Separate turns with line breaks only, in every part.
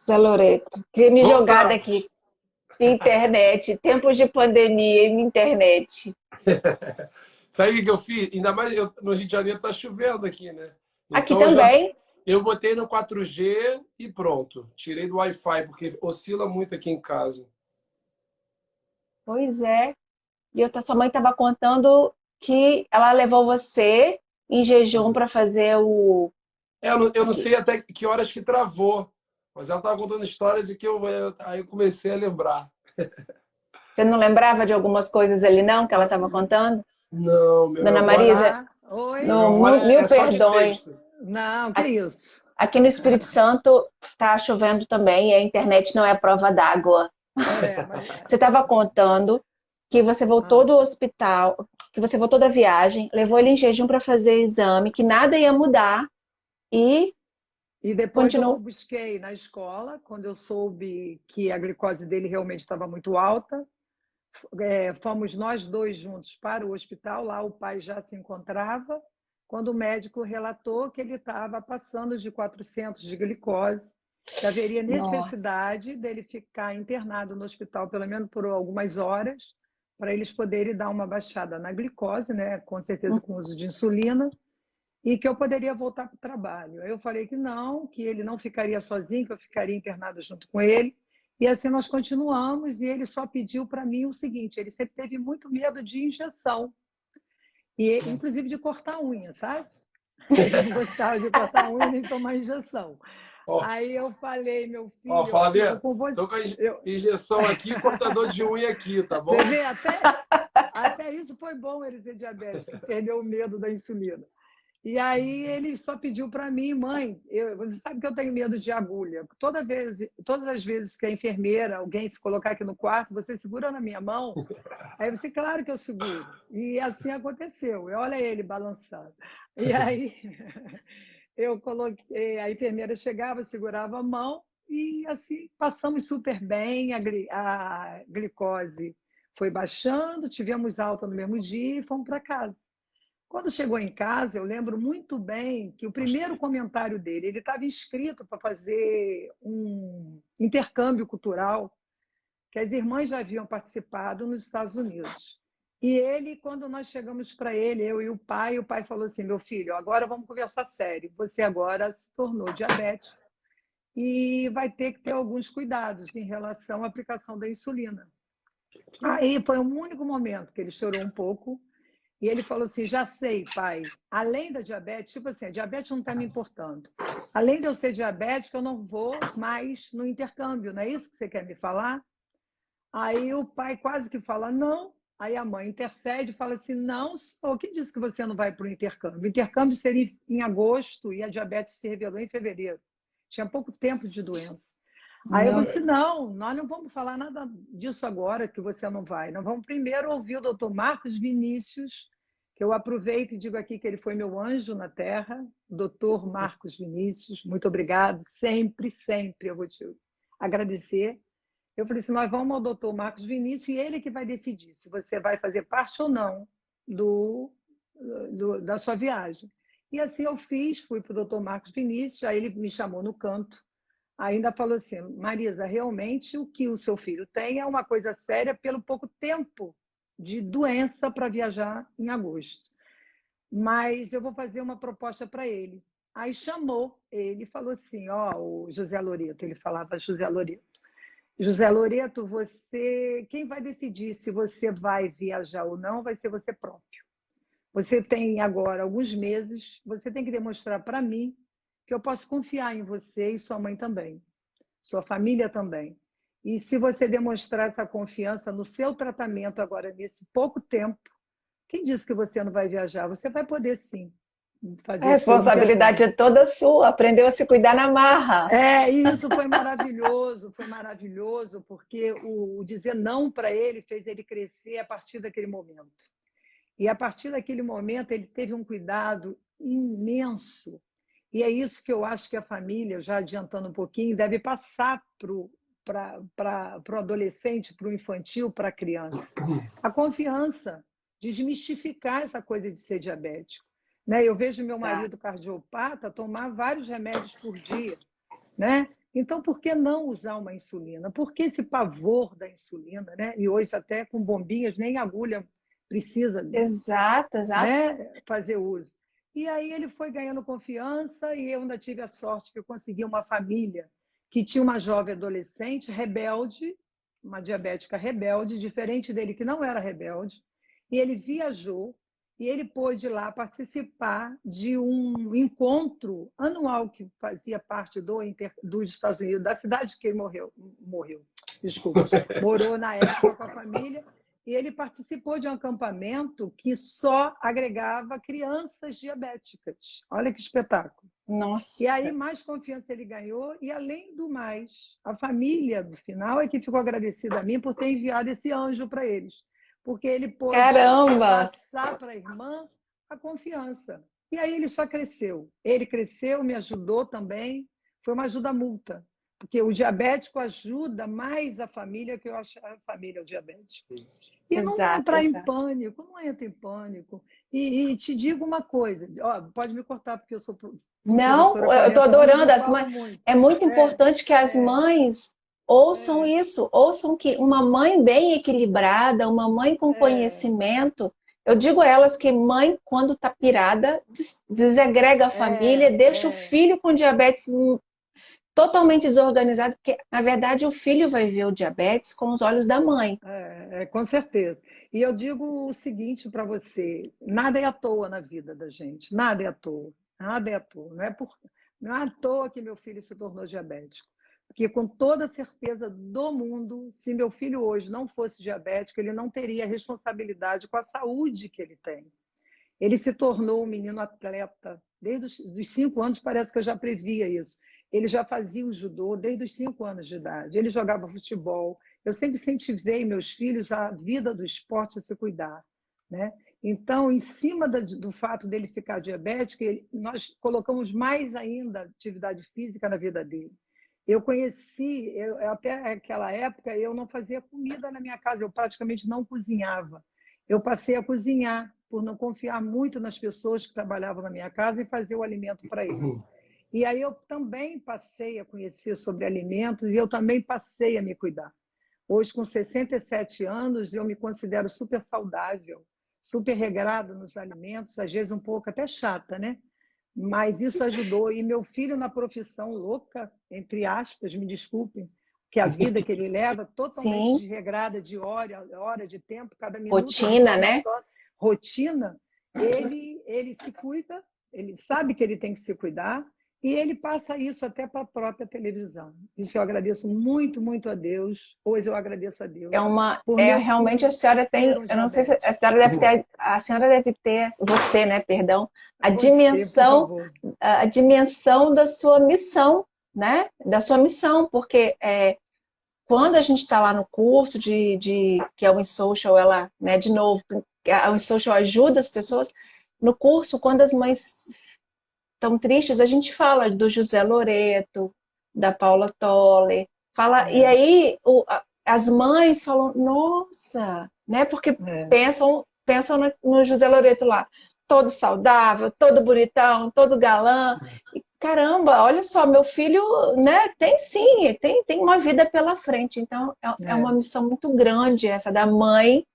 Zé Loreto, tinha me jogado
Voltamos.
aqui. Internet, tempos de pandemia e internet.
Sabe o que eu fiz? Ainda mais no Rio de Janeiro tá chovendo aqui, né?
Aqui
Então
também.
eu botei no 4G e pronto. Tirei do Wi-Fi, porque oscila muito aqui em casa.
Pois é. Sua mãe estava contando que ela levou você em jejum para fazer o.
Eu não
Aqui.
sei até que horas que travou, mas ela estava contando histórias e que aí eu comecei a lembrar.
Você não lembrava de algumas coisas ali, não, que ela
Ah,
estava contando?
não, minha
Dona
memória,
Marisa,
Olá, oi.
minha
no,
memória
mil
é só de
perdões.
texto.
Não, que isso?
Aqui no Espírito Santo está chovendo também e a internet não é prova d'água.
É, mas.
Você estava contando que você voltou
Ah.
do hospital, que você voltou da viagem, levou ele em jejum para fazer exame, que nada ia mudar e
E depois eu
continuou.
busquei na escola, quando eu soube que a glicose dele realmente estava muito alta. Fomos nós dois juntos para o hospital, lá o pai já se encontrava, quando o médico relatou que ele estava passando de 400 de glicose, que haveria
Nossa.
necessidade dele ficar internado no hospital pelo menos por algumas horas, para eles poderem dar uma baixada na glicose, né? Com certeza com o uso de insulina, e que eu poderia voltar para o trabalho. Aí eu falei que não, que ele não ficaria sozinho, que eu ficaria internada junto com ele. E assim nós continuamos, e ele só pediu para mim o seguinte: ele sempre teve muito medo de injeção, e inclusive de cortar unha, sabe? Ele não gostava de cortar unha nem tomar injeção.
Ó,
Aí eu falei, meu
ó,
filho, eu fico
Flavia,
com você.
tô com a
Eu...
injeção aqui e cortador de unha aqui, tá
Você
bom?
vê, até isso foi bom ele ser diabético, perdeu o medo da insulina. E aí ele só pediu para mim, mãe, você sabe que eu tenho medo de agulha. Todas as vezes que a enfermeira, alguém se colocar aqui no quarto, você segura na minha mão? Aí você, claro que eu seguro. E assim aconteceu. E olha ele balançando. E aí eu coloquei, a enfermeira chegava, segurava a mão e assim passamos super bem. A glicose foi baixando, tivemos alta no mesmo dia e fomos para casa. Quando chegou em casa, eu lembro muito bem que o primeiro comentário dele, ele estava inscrito para fazer um intercâmbio cultural, que as irmãs já haviam participado nos Estados Unidos. E ele, quando nós chegamos para ele, eu e o pai falou assim: meu filho, agora vamos conversar sério. Você agora se tornou diabético e vai ter que ter alguns cuidados em relação à aplicação da insulina. Aí foi o único momento que ele chorou um pouco e ele falou assim: já sei, pai, além da diabetes, tipo assim, a diabetes não está me importando. Além de eu ser diabético, eu não vou mais no intercâmbio, não é isso que você quer me falar? Aí o pai quase que fala: não. Aí a mãe intercede e fala assim: não, senhor, quem disse que você não vai para o intercâmbio? O intercâmbio seria em agosto e a diabetes se revelou em fevereiro. Tinha pouco tempo de doença. Aí eu
Meu,
disse: não, nós não vamos falar nada disso agora, que você não vai. Nós vamos primeiro ouvir o doutor Marcos Vinícius, que eu aproveito e digo aqui que ele foi meu anjo na terra, doutor Marcos Vinícius, muito obrigado, sempre, sempre eu vou te agradecer. Eu falei assim: nós vamos ao doutor Marcos Vinícius e ele que vai decidir se você vai fazer parte ou não do, da sua viagem. E assim eu fiz, fui para o doutor Marcos Vinícius, aí ele me chamou no canto. Ainda falou assim: Marisa, realmente o que o seu filho tem é uma coisa séria pelo pouco tempo de doença para viajar em agosto. Mas eu vou fazer uma proposta para ele. Aí chamou ele e falou assim: ó, o José Loreto, ele falava José Loreto. José Loreto, você, quem vai decidir se você vai viajar ou não vai ser você próprio. Você tem agora alguns meses, você tem que demonstrar para mim que eu posso confiar em você e sua mãe também, sua família também. E se você demonstrar essa confiança no seu tratamento agora, nesse pouco tempo, quem disse que você não vai viajar? Você vai poder sim
a
fazer esse seu
responsabilidade
intercâmbio.
é toda sua. Aprendeu a se cuidar na marra.
E isso foi maravilhoso, porque o dizer não para ele fez ele crescer a partir daquele momento. E a partir daquele momento ele teve um cuidado imenso. E é isso que eu acho que a família, já adiantando um pouquinho, deve passar para o adolescente, para o infantil, para a criança. A confiança, desmistificar essa coisa de ser diabético. Né? Eu vejo meu
Exato.
marido cardiopata tomar vários remédios por dia, né? Então, por que não usar uma insulina? Por que esse pavor da insulina, né? E hoje até com bombinhas, nem agulha precisa,
Exato, exato.
né, fazer uso. E aí ele foi ganhando confiança e eu ainda tive a sorte que eu consegui uma família que tinha uma jovem adolescente rebelde, uma diabética rebelde, diferente dele que não era rebelde, e ele viajou e ele pôde ir lá participar de um encontro anual que fazia parte dos Estados Unidos, da cidade que ele desculpa, morou na época com a família, e ele participou de um acampamento que só agregava crianças diabéticas. Olha que espetáculo.
Nossa.
E aí mais confiança ele ganhou, e além do mais, a família, no final, é que ficou agradecida a mim por ter enviado esse anjo para eles. Porque ele pôde
Caramba!
passar para a irmã a confiança. E aí ele só cresceu. Ele cresceu, me ajudou também. Foi uma ajuda mútua. Porque o diabético ajuda mais a família que eu acho a família o diabético. E não
Exato,
entrar em
exato.
pânico, não entra em pânico. E te digo uma coisa, ó, pode me cortar porque eu sou
Não,
professora há
eu estou
40 anos,
adorando
eu
as
falo
mães.
muito.
É muito importante que as mães ouçam isso, ouçam que uma mãe bem equilibrada, uma mãe com conhecimento. Eu digo a elas que mãe, quando está pirada, desegrega a família, deixa o filho com diabetes totalmente desorganizado, porque na verdade o filho vai ver o diabetes com os olhos da mãe.
Com certeza. E eu digo o seguinte para você: nada é à toa na vida da gente, nada é à toa, nada é à toa. Não é à toa que meu filho se tornou diabético. Porque, com toda certeza do mundo, se meu filho hoje não fosse diabético, ele não teria responsabilidade com a saúde que ele tem. Ele se tornou um menino atleta. Desde os 5 anos, parece que eu já previa isso. Ele já fazia o judô desde os 5 anos de idade. Ele jogava futebol. Eu sempre incentivei meus filhos à vida do esporte, a se cuidar, né? Então, em cima do fato dele ficar diabético, nós colocamos mais ainda atividade física na vida dele. Até aquela época, eu não fazia comida na minha casa, eu praticamente não cozinhava. Eu passei a cozinhar, por não confiar muito nas pessoas que trabalhavam na minha casa e fazer o alimento para eles. E aí eu também passei a conhecer sobre alimentos e eu também passei a me cuidar. Hoje, com 67 anos, eu me considero super saudável, super regrada nos alimentos, às vezes um pouco até chata, né? Mas isso ajudou. E meu filho, na profissão louca, entre aspas, me desculpem, que a vida que ele leva, totalmente desregrada, de hora de tempo, cada minuto.
Rotina, né?
Rotina, ele se cuida, ele sabe que ele tem que se cuidar, e ele passa isso até para a própria televisão. Isso eu agradeço muito, muito a Deus. Hoje eu agradeço a Deus.
Realmente a senhora tem, eu não sei se a senhora deve ter, você, né, perdão, a dimensão da sua missão, né? Da sua missão, porque quando a gente está lá no curso que a WinSocial, ela, né, de novo, a WinSocial ajuda as pessoas, no curso, quando as mães estão tristes, a gente fala do José Loreto, da Paula Toller, e aí as mães falam, nossa, né? Porque pensam no José Loreto lá, todo saudável, todo bonitão, todo galã. E, caramba, olha só, meu filho, né? Tem sim, tem uma vida pela frente. Então, é uma missão muito grande essa da mãe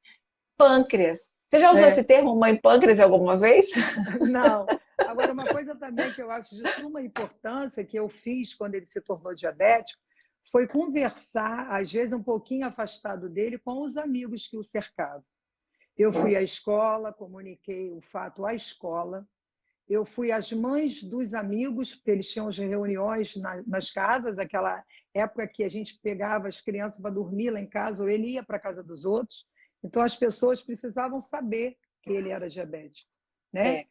pâncreas. Você já usou esse termo, mãe pâncreas, alguma vez?
Não. Agora, uma coisa também que eu acho de suma importância, que eu fiz quando ele se tornou diabético, foi conversar, às vezes um pouquinho afastado dele, com os amigos que o cercavam. Eu fui à escola, comuniquei o fato à escola. Eu fui às mães dos amigos, porque eles tinham as reuniões nas casas, aquela época que a gente pegava as crianças para dormir lá em casa, ou ele ia para a casa dos outros. Então, as pessoas precisavam saber que ele era diabético, né?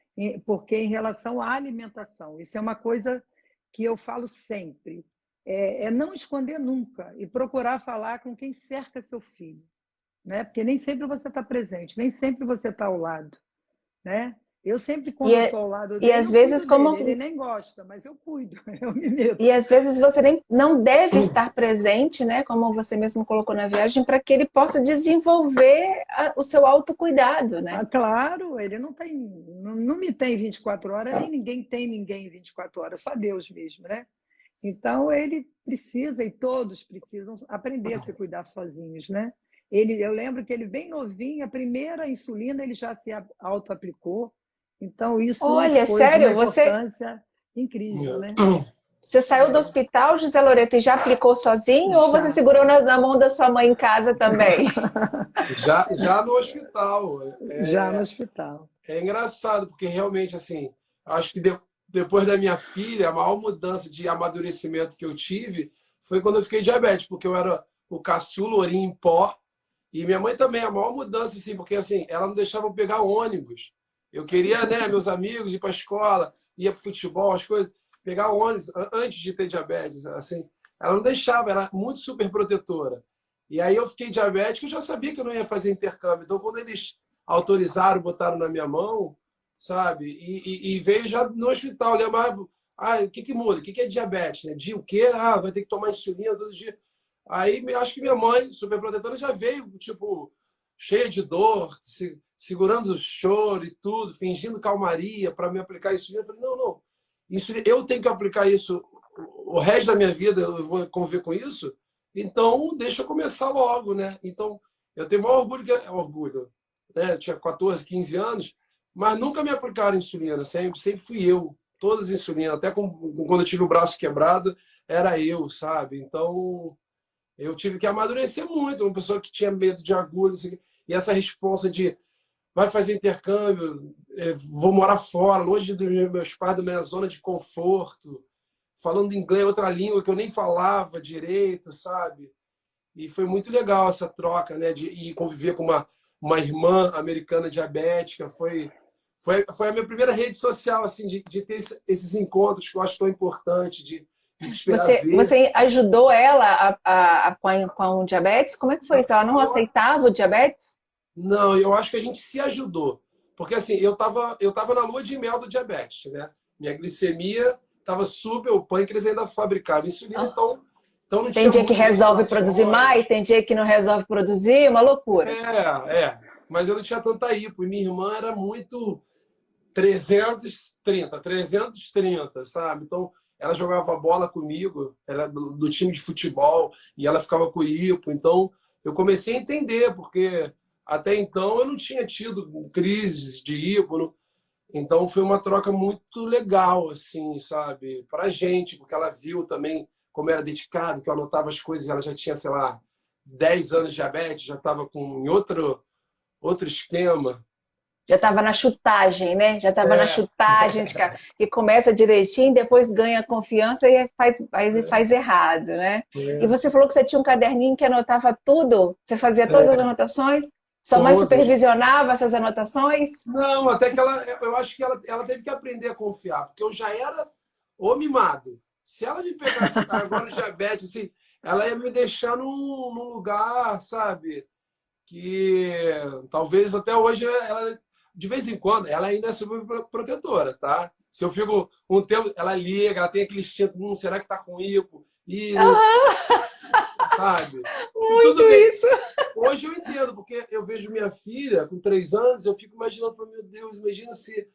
Porque em relação à alimentação, isso é uma coisa que eu falo sempre, não esconder nunca e procurar falar com quem cerca seu filho, né? Porque nem sempre você está presente, nem sempre você está ao lado, né? Eu sempre, quando estou ao lado dele,
às vezes,
ele nem gosta, mas eu cuido, eu me meto.
E às vezes você não deve estar presente, né? Como você mesmo colocou na viagem, para que ele possa desenvolver o seu autocuidado, né?
Claro, ele não me tem 24 horas, nem ninguém tem ninguém 24 horas, só Deus mesmo, né? Então, ele precisa, e todos precisam, aprender a se cuidar sozinhos, né? Eu lembro que ele, bem novinho, a primeira insulina ele já se auto-aplicou. Então, isso
Olha,
foi de uma
sério, você,
importância incrível, né?
você saiu do hospital, José Loreto, e já aplicou sozinho ou você
Já.
segurou na mão da sua mãe em casa também?
Já no hospital.
Já no hospital.
É engraçado, porque realmente, assim, acho que depois da minha filha, a maior mudança de amadurecimento que eu tive foi quando eu fiquei diabético, porque eu era o caçula, ourinho em pó, e minha mãe também, a maior mudança, assim, porque assim, ela não deixava eu pegar ônibus. Eu queria, né, meus amigos ir para a escola, ia para o futebol, as coisas, pegar ônibus antes de ter diabetes, assim, ela não deixava, era muito super protetora. E aí eu fiquei diabético, eu já sabia que eu não ia fazer intercâmbio. Então, quando eles autorizaram, botaram na minha mão, sabe? E veio já no hospital, lembrava, o que muda? O que é diabetes? Né? De o quê? Vai ter que tomar insulina todo dia. Aí acho que minha mãe, superprotetora, já veio, tipo, cheia de dor, segurando o choro e tudo, fingindo calmaria para me aplicar insulina. Eu falei, não, insulina, eu tenho que aplicar isso o resto da minha vida, eu vou conviver com isso, então deixa eu começar logo, né? Então, eu tenho o maior orgulho, né? Eu tinha 14, 15 anos, mas nunca me aplicaram insulina, sempre fui eu. Todas as insulinas, até quando eu tive o braço quebrado, era eu, sabe? Então, eu tive que amadurecer muito. Uma pessoa que tinha medo de agulha, assim, e essa responsa de vai fazer intercâmbio, vou morar fora, longe dos meus pais, da minha zona de conforto, falando inglês, outra língua que eu nem falava direito, sabe? E foi muito legal essa troca, né? De conviver com uma irmã americana diabética. Foi a minha primeira rede social, assim, de ter esses encontros que eu acho tão importante, de se esperar ver.
Você ajudou ela com o diabetes? Como é que foi isso? Ela não
Eu,
aceitava o diabetes?
não, eu acho que a gente se ajudou. Porque, assim, eu tava na lua de mel do diabetes, né? Minha glicemia estava super, o pâncreas ainda fabricava insulina,
Ah,
então não
tem
tinha
dia que
muitas
resolve produzir mais,
oscilações.
tem dia que não resolve produzir, uma loucura.
Mas eu não tinha tanta hipo. E minha irmã era muito 330, sabe? Então, ela jogava bola comigo, ela é do time de futebol, e ela ficava com hipo. Então, eu comecei a entender, porque até então eu não tinha tido crises de hipo. Então, foi uma troca muito legal, assim, sabe? Pra gente, porque ela viu também como era dedicado, que eu anotava as coisas, ela já tinha, sei lá, 10 anos de diabetes, já estava com outro esquema.
Já estava na chutagem, né? Já estava na
É,
chutagem, que começa direitinho, depois ganha confiança e faz errado, né? E
é,
você falou que você tinha um caderninho que anotava tudo? Você fazia todas as
é,
anotações? Sua mãe
todas.
supervisionava essas anotações?
Não, até que eu acho que ela teve que aprender a confiar, porque eu já era o mimado. Se ela me pegasse agora o diabetes, assim, ela ia me deixar num lugar, sabe, que talvez até hoje ela, de vez em quando, ela ainda é super protetora, tá? Se eu fico um tempo, ela liga, ela tem aquele instinto, será que tá com hipo? E,
Ah,
sabe? E
muito
tudo bem.
isso!
Hoje eu entendo, porque eu vejo minha filha com 3 anos, eu fico imaginando, falo, meu Deus, imagina se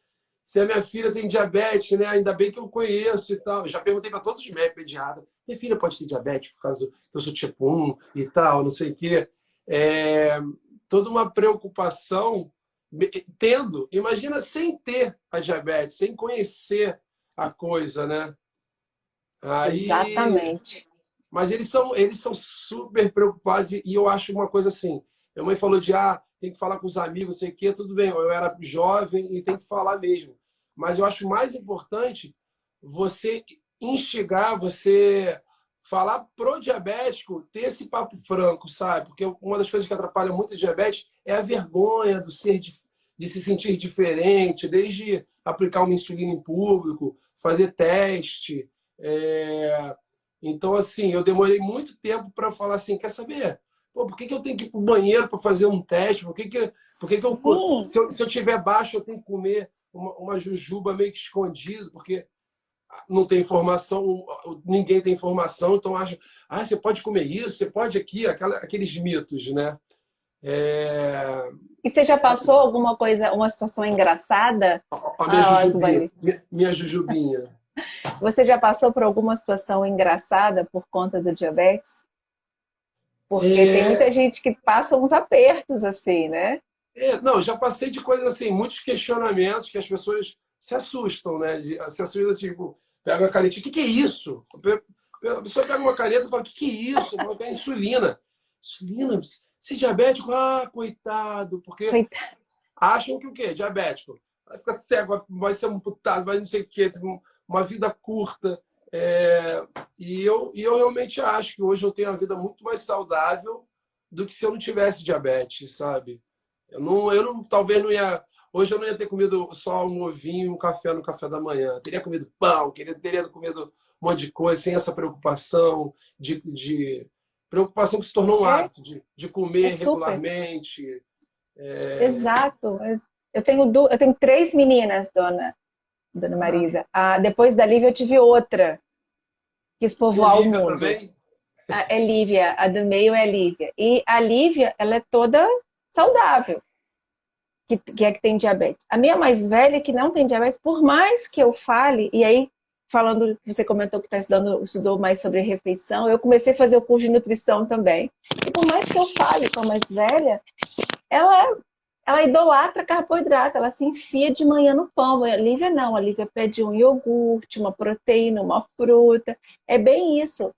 a minha filha tem diabetes, né? Ainda bem que eu conheço e tal. Eu já perguntei para todos os médicos pediatras, minha filha pode ter diabetes por causa que eu sou tipo 1 e tal, não sei o quê. É, toda uma preocupação tendo, imagina sem ter a diabetes, sem conhecer a coisa, né? Aí
Exatamente.
mas eles são super preocupados e eu acho uma coisa assim. Minha mãe falou de tem que falar com os amigos, sei o quê, tudo bem. Eu era jovem e tem que falar mesmo. Mas eu acho mais importante você instigar, você falar pro diabético, ter esse papo franco, sabe? Porque uma das coisas que atrapalha muito o diabetes é a vergonha de se sentir diferente, desde aplicar uma insulina em público, fazer teste. É, então, assim, eu demorei muito tempo para falar assim, quer saber? Pô, por que eu tenho que ir para o banheiro para fazer um teste? Por que eu,
Sim.
se eu tiver baixo, eu tenho que comer uma jujuba meio que escondido, porque não tem informação, ninguém tem informação, então acha, você pode comer isso, você pode aqui, aqueles mitos, né? É...
E você já passou alguma coisa, uma situação engraçada?
A minha
Ah,
jujubinha,
Osmani.
minha jujubinha.
Você já passou por alguma situação engraçada por conta do diabetes? Porque tem muita
É,
gente que passa uns apertos assim, né?
não, já passei de coisas assim, muitos questionamentos que as pessoas se assustam, né? Se assustam, tipo, pega a caneta, o que é isso? A pessoa pega uma caneta e fala, o que é isso? Fala, é insulina. Insulina? Você é diabético? Ah, coitado, porque
Coitado.
acham que o quê? Diabético. Vai ficar cego, vai ser amputado, vai não sei o quê, tem uma vida curta. É, e eu realmente acho que hoje eu tenho uma vida muito mais saudável do que se eu não tivesse diabetes, sabe? Talvez não ia. Hoje eu não ia ter comido só um ovinho e um café no café da manhã. Eu teria comido pão, teria comido um monte de coisa, sem essa preocupação de preocupação que se tornou um
É,
hábito, de
é
comer
super.
regularmente.
Exato. Eu tenho três meninas, dona
Ah,
Marisa. Depois da Lívia, eu tive outra, quis
E
povoar o
Lívia
mundo.
também?
É Lívia, a do meio é Lívia. E a Lívia, ela é toda saudável, que é que tem diabetes. A minha mais velha, que não tem diabetes, por mais que eu fale, e aí, falando, você comentou que estudou mais sobre refeição, eu comecei a fazer o curso de nutrição também. E por mais que eu fale com a mais velha, ela, ela idolatra carboidrato, ela se enfia de manhã no pão. A Lívia não, a Lívia pede um iogurte, uma proteína, uma fruta. É bem isso.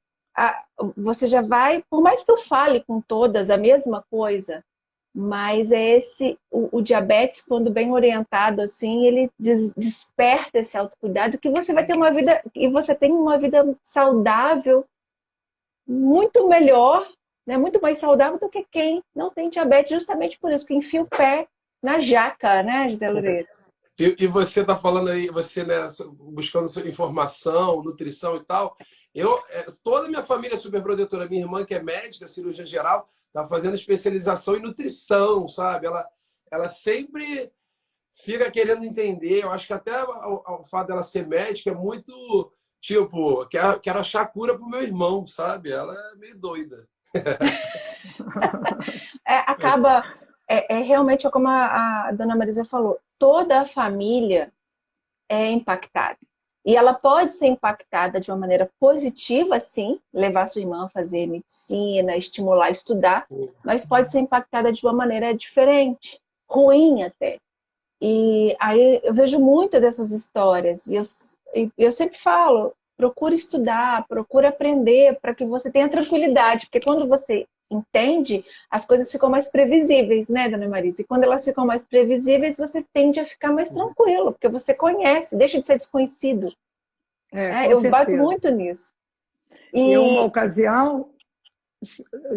Você já vai, por mais que eu fale com todas a mesma coisa, mas é o diabetes, quando bem orientado assim, ele desperta esse autocuidado que você vai ter uma vida, e você tem uma vida saudável muito melhor, né, muito mais saudável do que quem não tem diabetes, justamente por isso, que enfia o pé na jaca, né, José Loureiro?
E você está falando aí, você né, buscando sua informação, nutrição e tal. Toda a minha família é super protetora. Minha irmã, que é médica, cirurgiã geral, está fazendo especialização em nutrição, sabe? Ela sempre fica querendo entender. Eu acho que até o fato dela ser médica é muito tipo, quero achar cura pro meu irmão, sabe? Ela é meio doida.
Acaba, realmente, como a dona Marisa falou, toda a família é impactada. E ela pode ser impactada de uma maneira positiva, sim, levar sua irmã a fazer medicina, estimular a estudar, mas pode ser impactada de uma maneira diferente, ruim até. E aí eu vejo muitas dessas histórias, e eu sempre falo, procura estudar, procura aprender, para que você tenha tranquilidade, porque quando você entende, as coisas ficam mais previsíveis, né, dona Marisa? E quando elas ficam mais previsíveis, você tende a ficar mais tranquilo, porque você conhece, deixa de ser desconhecido.
com
Eu bato
certeza.
muito nisso.
E uma
E
ocasião,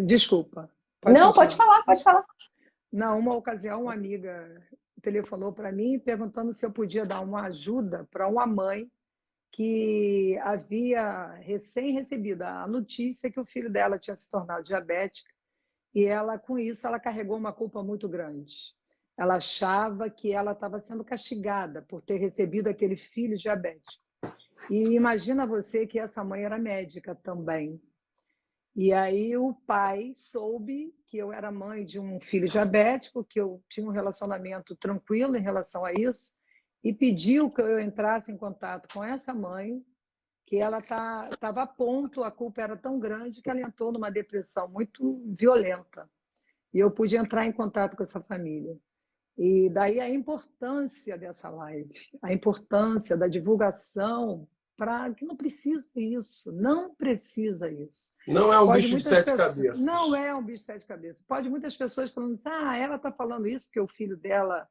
desculpa, pode
não, pode
continuar.
falar, pode falar.
Não, uma ocasião, uma amiga telefonou para mim perguntando se eu podia dar uma ajuda para uma mãe que havia recém recebido a notícia que o filho dela tinha se tornado diabético e ela, com isso, ela carregou uma culpa muito grande. Ela achava que ela estava sendo castigada por ter recebido aquele filho diabético. E imagina você que essa mãe era médica também. E aí o pai soube que eu era mãe de um filho diabético, que eu tinha um relacionamento tranquilo em relação a isso, e pediu que eu entrasse em contato com essa mãe, que ela estava a ponto, a culpa era tão grande que ela entrou numa depressão muito violenta. E eu pude entrar em contato com essa família. E daí a importância dessa live, a importância da divulgação, para que não precisa isso, não precisa isso.
Não é um
Pode
bicho de
muitas
sete
pessoas, não
cabeças.
é um bicho de sete cabeças. Pode muitas pessoas falando assim, ela está falando isso porque o filho dela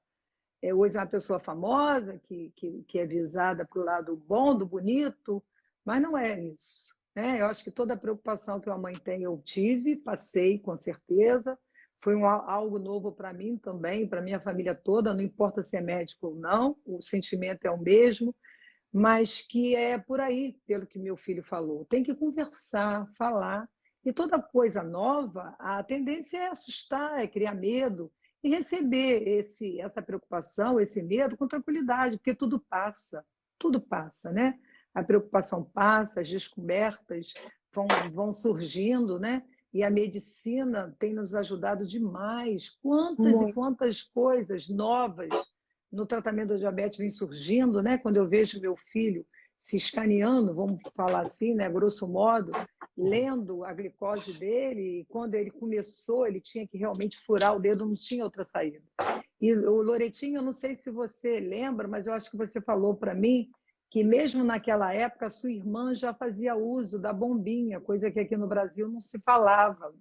hoje é uma pessoa famosa, que é visada para o lado bom, do bonito, mas não é isso. Né? Eu acho que toda a preocupação que a mãe tem eu tive, passei com certeza, foi algo novo para mim também, para minha família toda, não importa se é médico ou não, o sentimento é o mesmo, mas que é por aí, pelo que meu filho falou. Tem que conversar, falar. E toda coisa nova, a tendência é assustar, é criar medo e receber essa preocupação, esse medo com tranquilidade, porque tudo passa, né? A preocupação passa, as descobertas vão surgindo, né? E a medicina tem nos ajudado demais. Quantas e
Muito.
quantas coisas novas no tratamento da diabetes vem surgindo, né? Quando eu vejo meu filho se escaneando, vamos falar assim, né, grosso modo, lendo a glicose dele, e quando ele começou, ele tinha que realmente furar o dedo, não tinha outra saída. E o Loretinho, eu não sei se você lembra, mas eu acho que você falou para mim que mesmo naquela época, sua irmã já fazia uso da bombinha, coisa que aqui no Brasil não se falava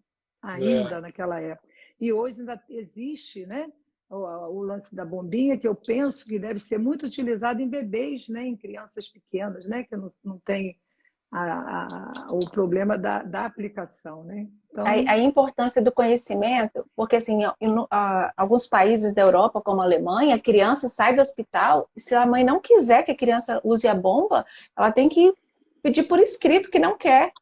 É,
ainda naquela época. E hoje ainda existe, né, o lance da bombinha, que eu penso que deve ser muito utilizado em bebês, né, em crianças pequenas, né, que não tem o problema da aplicação. Né? Então,
A importância do conhecimento, porque assim, alguns países da Europa, como a Alemanha, a criança sai do hospital e se a mãe não quiser que a criança use a bomba, ela tem que pedir por escrito que não quer,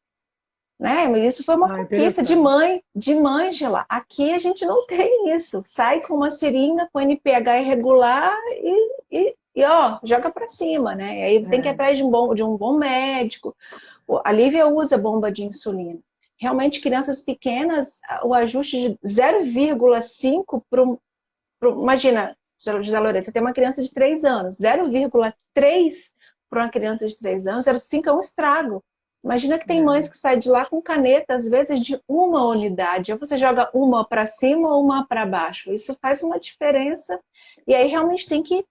né? Mas isso foi uma conquista
interessante.
de mães de lá. Aqui a gente não tem isso. Sai com uma seringa com NPH irregular e ó, joga para cima, né? E aí tem que ir atrás de um bom médico. A Lívia usa bomba de insulina. Realmente, crianças pequenas, o ajuste de 0,5 para imagina, José Lourenço, você tem uma criança de 3 anos, 0,3 para uma criança de 3 anos, 0,5 é um estrago. Imagina que tem mães que saem de lá com caneta, às vezes de uma unidade. Ou você joga uma para cima ou uma para baixo. Isso faz uma diferença. E aí realmente tem que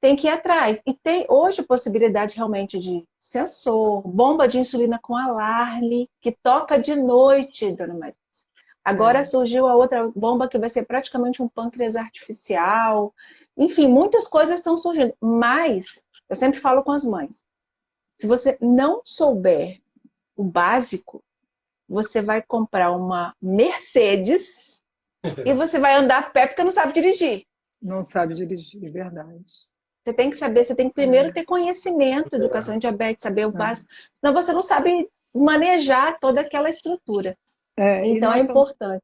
ir atrás. E tem hoje a possibilidade realmente de sensor, bomba de insulina com alarme, que toca de noite, dona Maria. Agora surgiu a outra bomba que vai ser praticamente um pâncreas artificial. Enfim, muitas coisas estão surgindo. Mas, eu sempre falo com as mães, se você não souber o básico, você vai comprar uma Mercedes e você vai andar a pé porque não sabe dirigir.
Não sabe dirigir, é verdade.
Você tem que saber, você tem que primeiro ter conhecimento, educação em diabetes, saber o básico, senão você não sabe manejar toda aquela estrutura. Então é importante.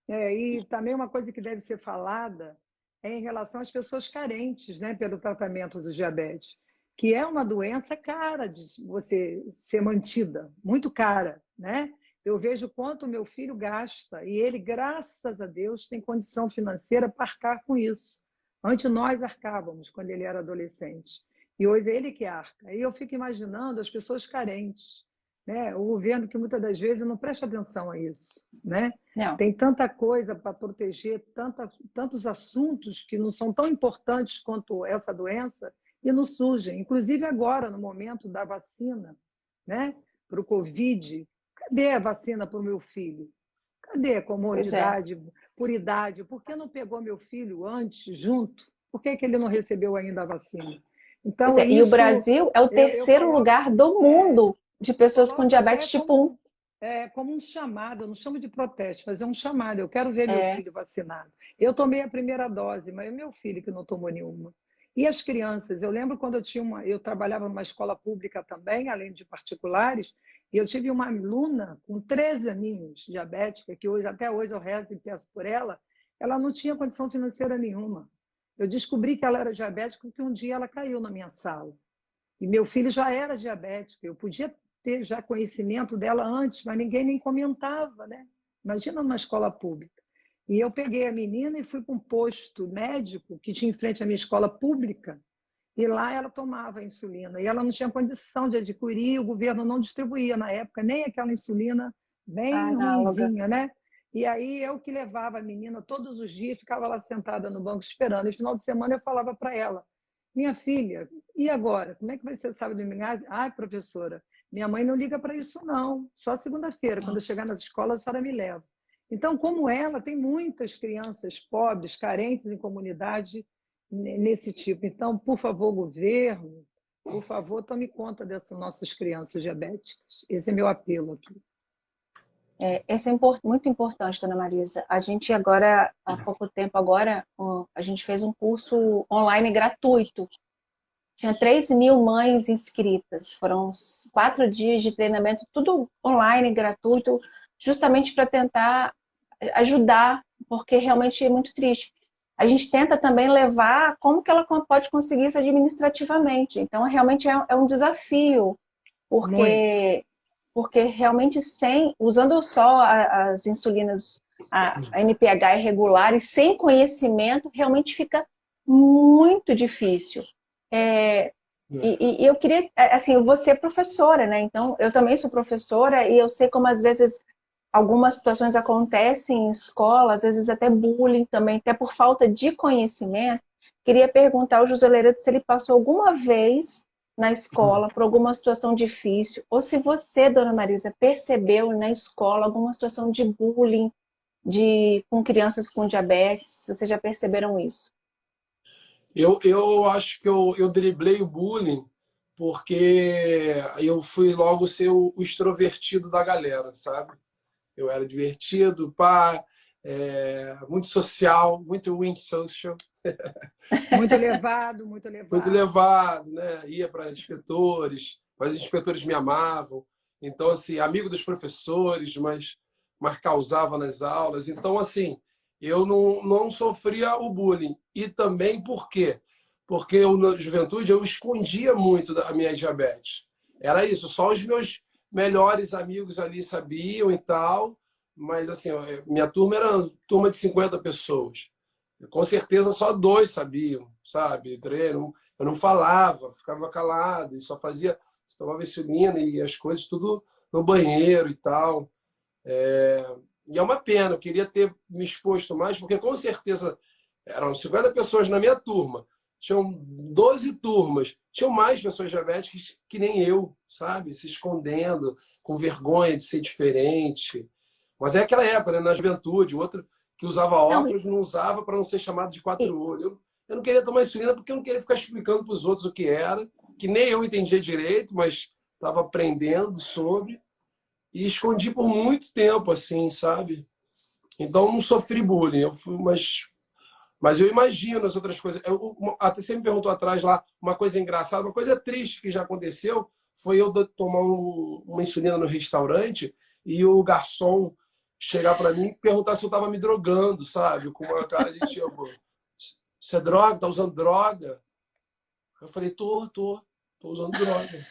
E também uma coisa que deve ser falada é em relação às pessoas carentes, né, pelo tratamento do diabetes, que é uma doença cara de você ser mantida, muito cara, né? Eu vejo quanto o meu filho gasta e ele, graças a Deus, tem condição financeira para arcar com isso. Antes nós arcávamos quando ele era adolescente e hoje é ele que arca. E eu fico imaginando as pessoas carentes, né? O governo que muitas das vezes não presta atenção a isso, né?
Não.
Tem tanta coisa para proteger, tantos assuntos que não são tão importantes quanto essa doença e não surgem. Inclusive agora, no momento da vacina, né, para o Covid, cadê a vacina para o meu filho? Cadê a comunidade por idade? Por que não pegou meu filho antes, junto? Por que ele não recebeu ainda a vacina? Então,
E o Brasil é o terceiro lugar do mundo de pessoas com diabetes tipo 1.
Como um chamado, eu não chamo de protesto, mas é um chamado. Eu quero ver meu filho vacinado. Eu tomei a primeira dose, mas é meu filho que não tomou nenhuma. E as crianças? Eu lembro quando eu trabalhava numa escola pública também, além de particulares, e eu tive uma aluna com 13 aninhos, diabética, que até hoje eu rezo e peço por ela, ela não tinha condição financeira nenhuma. Eu descobri que ela era diabética porque um dia ela caiu na minha sala. E meu filho já era diabético, eu podia ter já conhecimento dela antes, mas ninguém nem comentava, né? Imagina numa escola pública. E eu peguei a menina e fui para um posto médico que tinha em frente à minha escola pública, e lá ela tomava insulina. E ela não tinha condição de adquirir, o governo não distribuía na época nem aquela insulina bem ruinzinha, né? E aí eu que levava a menina todos os dias, ficava lá sentada no banco esperando. E no final de semana eu falava para ela, minha filha, e agora? Como é que vai ser sábado e domingo? Ai, professora, minha mãe não liga para isso, não. Só segunda-feira, quando eu chegar nas escolas, a senhora me leva. Então, como ela, tem muitas crianças pobres, carentes em comunidade nesse tipo. Então, por favor, governo, por favor, tome conta dessas nossas crianças diabéticas. Esse é meu apelo aqui.
Esse é muito importante, dona Marisa. A gente agora, há pouco tempo agora, a gente fez um curso online gratuito. Tinha 3.000 mães inscritas. Foram 4 dias de treinamento, tudo online, gratuito, justamente para tentar ajudar, porque realmente é muito triste. A gente tenta também levar como que ela pode conseguir isso administrativamente. Então, realmente é um desafio, porque realmente usando só as insulinas, a NPH irregular e sem conhecimento, realmente fica muito difícil. E eu queria, assim, você é professora, né? Então, eu também sou professora e eu sei como às vezes algumas situações acontecem em escola, às vezes até bullying também, até por falta de conhecimento. Queria perguntar ao José Lereto se ele passou alguma vez na escola por alguma situação difícil, ou se você, dona Marisa, percebeu na escola alguma situação de bullying com crianças com diabetes. Vocês já perceberam isso?
Eu acho que eu driblei o bullying porque eu fui logo ser o extrovertido da galera, sabe? Eu era divertido, pá, muito social, muito win social,
Muito levado, muito
muito
levado.
levado, né? Ia para inspetores, mas os inspetores me amavam. Então, assim, amigo dos professores, mas causava nas aulas. Então, assim, eu não sofria o bullying. E também por quê? Porque eu, na juventude eu escondia muito a minha diabetes. Era isso, só os meus melhores amigos ali sabiam e tal, mas assim, minha turma era uma turma de 50 pessoas. Com certeza só dois sabiam, sabe? Eu não falava, ficava calado e só fazia, tomava insulina e as coisas tudo no banheiro e tal. E é uma pena, eu queria ter me exposto mais, porque com certeza eram 50 pessoas na minha turma, tinham 12 turmas, tinham mais pessoas diabéticas que nem eu, sabe? Se escondendo, com vergonha de ser diferente. Mas é aquela época, né? Na juventude, o outro que usava
Não,
óculos não usava para não ser chamado de quatro olhos. Eu não queria tomar insulina porque eu não queria ficar explicando para os outros o que era, que nem eu entendia direito, mas estava aprendendo sobre. E escondi por muito tempo, assim, sabe? Então não sofri bullying. Mas eu imagino as outras coisas. Até você me perguntou atrás lá uma coisa engraçada, uma coisa triste que já aconteceu foi eu tomar uma insulina no restaurante e o garçom chegar para mim e perguntar se eu estava me drogando, sabe? Com uma cara de tipo, você é droga? Tá usando droga? Eu falei, tô usando droga.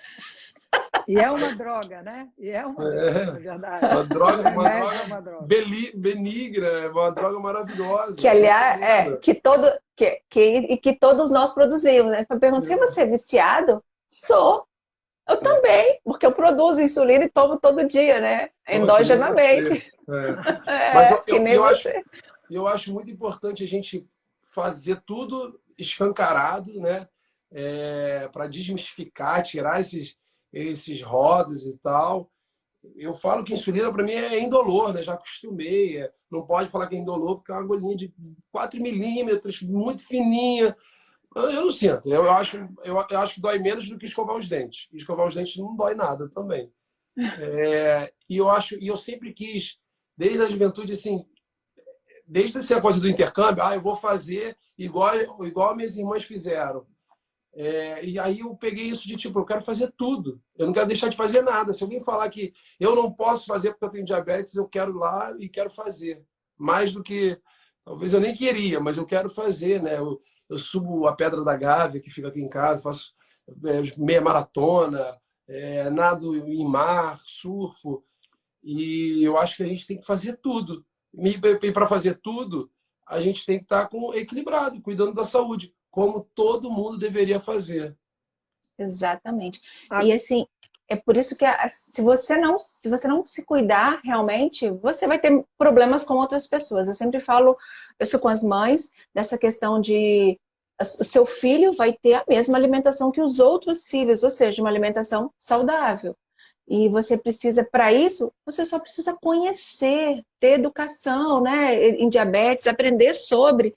E é uma droga, né? E é uma droga, na
É,
verdade. O
uma
remédio é
droga
uma droga.
benigna, uma droga
que
maravilhosa,
aliás,
insulina.
que todos nós produzimos, né? Eu pergunto, se você é viciado? Sou. Eu
É,
também, porque eu produzo insulina e tomo todo dia, né?
pô, que nem você.
Endogenamente.
É. Mas
É, que nem você.
eu acho muito importante a gente fazer tudo escancarado, né? Para desmistificar, tirar esses rótulos e tal. Eu falo que insulina para mim é indolor, né? Já acostumei. Não pode falar que é indolor porque é uma agulhinha de 4 milímetros, muito fininha. Eu não sinto. Eu acho que dói menos do que escovar os dentes. Escovar os dentes não dói nada também. E eu sempre quis, desde a juventude, assim, desde essa coisa do intercâmbio, eu vou fazer igual minhas irmãs fizeram. E aí eu peguei isso de tipo, eu quero fazer tudo. Eu não quero deixar de fazer nada. Se alguém falar que eu não posso fazer porque eu tenho diabetes, eu quero ir lá e quero fazer. Mais do que, talvez eu nem queria, mas eu quero fazer, né? Eu subo a Pedra da Gávea, que fica aqui em casa, faço meia maratona, nado em mar, surfo. E eu acho que a gente tem que fazer tudo. E para fazer tudo, a gente tem que estar equilibrado, cuidando da saúde, como todo mundo deveria fazer.
Exatamente.
Ah,
E assim, é por isso que se você não se cuidar realmente, você vai ter problemas com outras pessoas. Eu sempre falo isso com as mães, dessa questão de o seu filho vai ter a mesma alimentação que os outros filhos, ou seja, uma alimentação saudável. E você precisa, para isso, você só precisa conhecer, ter educação, né, em diabetes, aprender sobre,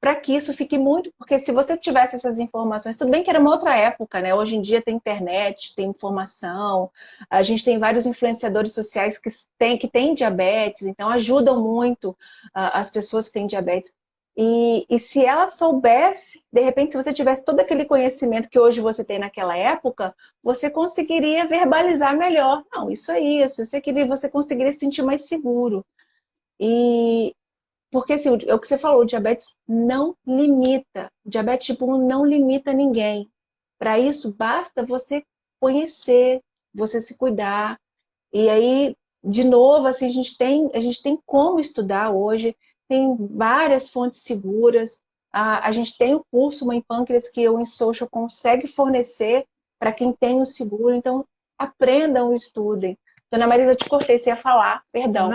para que isso fique muito, porque se você tivesse essas informações, tudo bem que era uma outra época, né? Hoje em dia tem internet, tem informação, a gente tem vários influenciadores sociais que têm diabetes, então ajudam muito as pessoas que têm diabetes. E se ela soubesse, de repente, se você tivesse todo aquele conhecimento que hoje você tem naquela época, você conseguiria verbalizar melhor. Não, isso é que você conseguiria se sentir mais seguro. E, porque assim, é o que você falou, o diabetes não limita. O diabetes tipo 1 não limita ninguém. Para isso, basta você conhecer, você se cuidar. E aí, de novo, assim, a gente tem como estudar hoje, tem várias fontes seguras. a gente tem o curso Mãe Pâncreas que o InSocial consegue fornecer para quem tem o seguro. Então, aprendam, estudem. Dona Marisa, eu te cortei, você ia falar, perdão.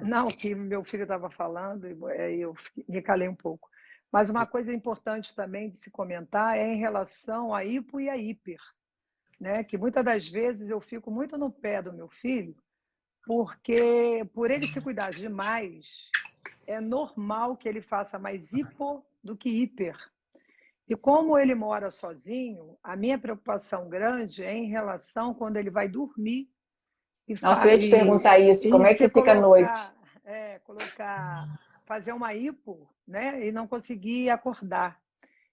Não, que meu filho estava falando, e aí eu me calei um pouco. Mas uma coisa importante também de se comentar é em relação à hipo e à hiper, né? Que muitas das vezes eu fico muito no pé do meu filho, porque por ele se cuidar demais, é normal que ele faça mais hipo do que hiper. E como ele mora sozinho, a minha preocupação grande é em relação quando ele vai dormir
Nossa, eu ia te perguntar isso, como é que fica a noite?
colocar, fazer uma hipo, né, e não conseguir acordar.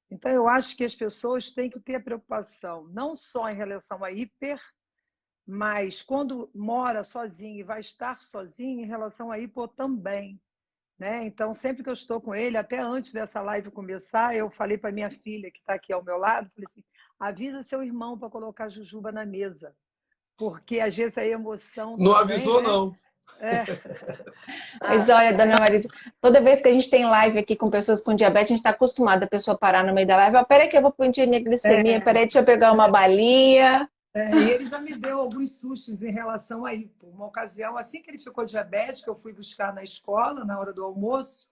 Então, eu acho que as pessoas têm que ter a preocupação, não só em relação à hiper, mas quando mora sozinho e vai estar sozinho, em relação à hipo também. Né? Então, sempre que eu estou com ele, até antes dessa live começar, eu falei para minha filha, que está aqui ao meu lado, falei assim, avisa seu irmão para colocar jujuba na mesa, porque às vezes a emoção
Não
também,
avisou,
né?
não.
É.
Mas olha, dona Marisa, toda vez que a gente tem live aqui com pessoas com diabetes, a gente está acostumada a pessoa parar no meio da live. Peraí que eu vou pedir minha glicemia, peraí, deixa eu pegar uma balinha.
E ele já me deu alguns sustos em relação a hipo. Uma ocasião, assim que ele ficou diabético, eu fui buscar na escola, na hora do almoço,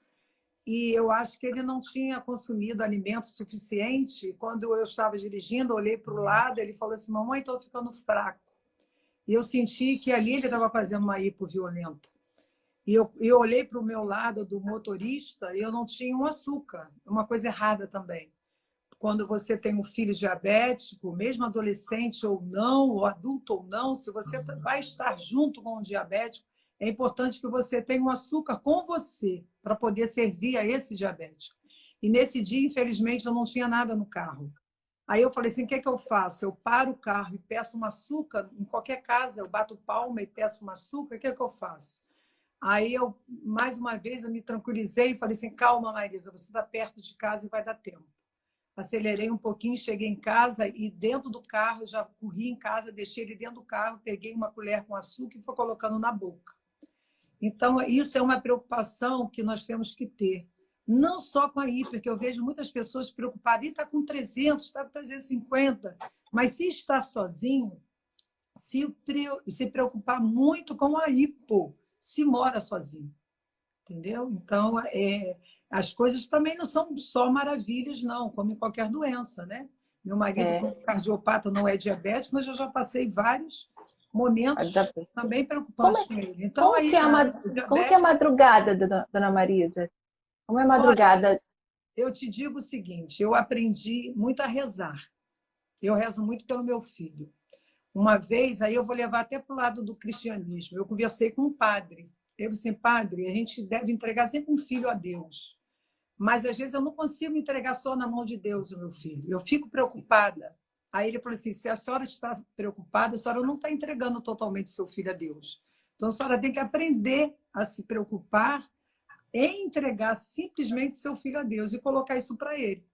e eu acho que ele não tinha consumido alimento suficiente. Quando eu estava dirigindo, olhei para o lado, ele falou assim, mamãe, estou ficando fraco. E eu senti que ali ele estava fazendo uma hipo violenta. E eu olhei para o meu lado do motorista e eu não tinha um açúcar. Uma coisa errada também. Quando você tem um filho diabético, mesmo adolescente ou não, ou adulto ou não, se você vai estar junto com um diabético, é importante que você tenha um açúcar com você para poder servir a esse diabético. E nesse dia, infelizmente, eu não tinha nada no carro. Aí eu falei assim, o que é que eu faço? Eu paro o carro e peço um açúcar, em qualquer casa, eu bato palma e peço um açúcar, o que é que eu faço? Aí eu, mais uma vez, eu me tranquilizei e falei assim, calma, Marisa, você está perto de casa e vai dar tempo. Acelerei um pouquinho, cheguei em casa e dentro do carro, já corri em casa, deixei ele dentro do carro, peguei uma colher com açúcar e fui colocando na boca. Então, isso é uma preocupação que nós temos que ter. Não só com a hiper, que eu vejo muitas pessoas preocupadas, e está com 300, está com 350, mas se estar sozinho, se preocupar muito com a hipo, se mora sozinho. Entendeu? Então, as coisas também não são só maravilhas, não, como em qualquer doença, né? Meu marido, como cardiopata, não é diabético, mas eu já passei vários momentos também preocupantes com ele. Então,
como que é a madrugada, dona Marisa? Como é a madrugada?
Olha, eu te digo o seguinte, eu aprendi muito a rezar. Eu rezo muito pelo meu filho. Uma vez, aí eu vou levar até para o lado do cristianismo, eu conversei com um padre. Eu disse, padre, a gente deve entregar sempre um filho a Deus. Mas, às vezes, eu não consigo entregar só na mão de Deus o meu filho. Eu fico preocupada. Aí ele falou assim, se a senhora está preocupada, a senhora não está entregando totalmente seu filho a Deus. Então, a senhora tem que aprender a se preocupar em entregar simplesmente seu filho a Deus e colocar isso para ele.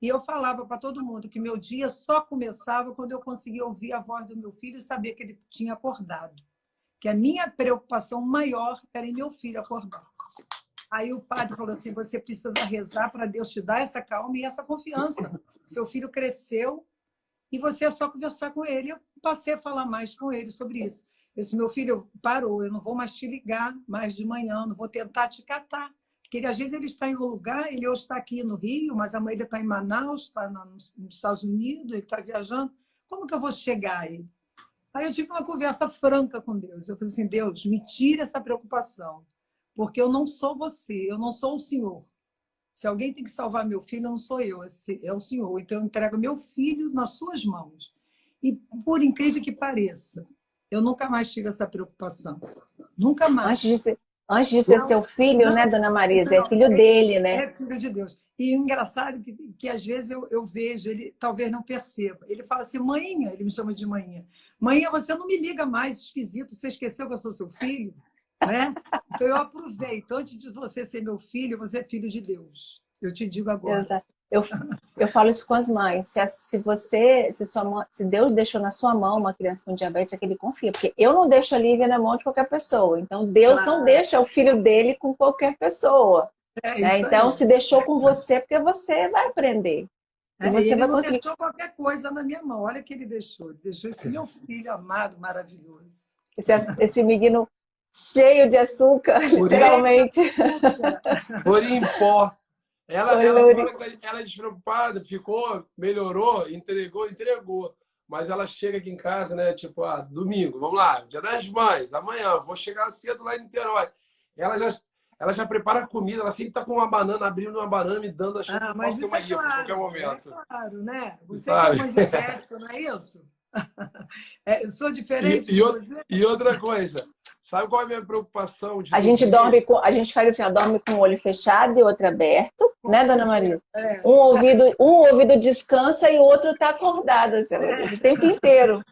E eu falava para todo mundo que meu dia só começava quando eu conseguia ouvir a voz do meu filho e saber que ele tinha acordado. Que a minha preocupação maior era em meu filho acordar. Aí o padre falou assim, você precisa rezar para Deus te dar essa calma e essa confiança. Seu filho cresceu e você é só conversar com ele. Eu passei a falar mais com ele sobre isso. Eu disse, meu filho parou, eu não vou mais te ligar mais de manhã, não vou tentar te catar. Porque às vezes ele está em um lugar, ele hoje está aqui no Rio, mas amanhã ele está em Manaus, está nos Estados Unidos, ele está viajando. Como que eu vou chegar aí? Aí eu tive uma conversa franca com Deus. Eu falei assim, Deus, me tira essa preocupação, porque eu não sou você, eu não sou o Senhor. Se alguém tem que salvar meu filho, não sou eu, é o Senhor. Então eu entrego meu filho nas suas mãos. E por incrível que pareça, eu nunca mais tive essa preocupação. Nunca mais.
Antes de ser seu filho, né, dona Marisa? É filho dele, né?
É filho de Deus. E o engraçado é que às vezes eu vejo, ele talvez não perceba. Ele fala assim, manhinha, ele me chama de manhinha. Manhinha, você não me liga mais, esquisito, você esqueceu que eu sou seu filho? Né? Então eu aproveito, antes de você ser meu filho, você é filho de Deus. Eu te digo agora.
Exato. Eu falo isso com as mães. Se Deus deixou na sua mão uma criança com diabetes, é que ele confia. Porque eu não deixo a Lívia na mão de qualquer pessoa. Então, Deus não deixa o filho dele com qualquer pessoa.
É
né?
isso
Então,
aí.
se deixou com você, porque você vai aprender. E
E
você
ele
vai
não
conseguir.
deixou qualquer coisa na minha mão. Olha o que ele deixou. Ele deixou esse meu filho amado, maravilhoso.
Esse menino cheio de açúcar,
Uri,
Cheio de
literalmente.
açúcar.
Uri em pó. Ela
Olhou.
fala que ela é despreocupada, ficou, melhorou, entregou. Mas ela chega aqui em casa, né? Tipo, domingo, vamos lá, dia das mães, amanhã, vou chegar cedo lá em Niterói. Ela já, ela já prepara a comida, ela sempre tá com uma banana, abrindo uma banana, me dando, achando que
Ah,
eu
mas
posso ter
isso
uma
é
IPA a qualquer
é
momento.
claro, né? Você que é
Sabe?
mãe diabética, não é isso? É, eu sou
E,
diferente
e,
de
ou-
você?
e outra coisa, sabe qual é a minha preocupação de
A gente
dormir?
dorme com, a gente faz assim, ó, dorme com o olho fechado e outro aberto, né, dona
Confundido.
Maria? Um ouvido descansa e o outro está acordado, assim, o tempo inteiro.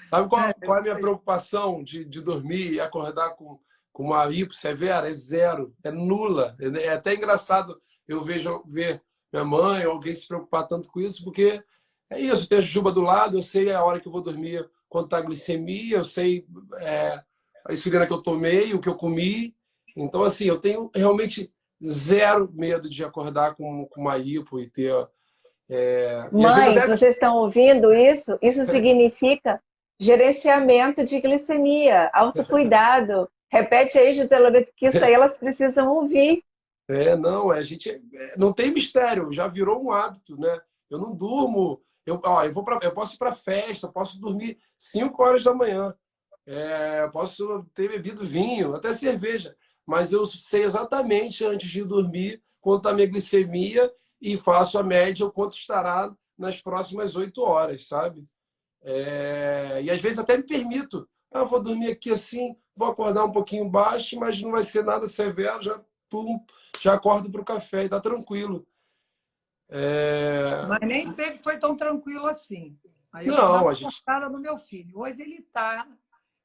Sabe
É,
qual é a minha preocupação de dormir e acordar com uma hipo severa? É zero, é nula. É até engraçado eu ver minha mãe ou alguém se preocupar tanto com isso, porque é isso, tem a juba do lado, eu sei a hora que eu vou dormir, quanto está a glicemia, eu sei a insulina que eu tomei, o que eu comi. Então, assim, eu tenho realmente zero medo de acordar com uma hipo e ter. E às vezes
Mães,
até.
vocês estão ouvindo isso? Isso significa gerenciamento de glicemia, autocuidado. Repete aí, José Loreto, que isso aí elas precisam ouvir.
Não, a gente não tem mistério, já virou um hábito, né? Eu não durmo, eu posso ir para festa, posso dormir 5 horas da manhã, posso ter bebido vinho, até cerveja, mas eu sei exatamente antes de dormir quanto está a minha glicemia e faço a média o quanto estará nas próximas 8 horas, sabe? E às vezes até me permito. Vou dormir aqui assim, vou acordar um pouquinho baixo, mas não vai ser nada severo, pum, já acordo para o café e tá tranquilo.
mas nem sempre foi tão tranquilo assim. Aí eu vou dar
Não,
uma
a gente.
cortada no meu filho. Hoje ele está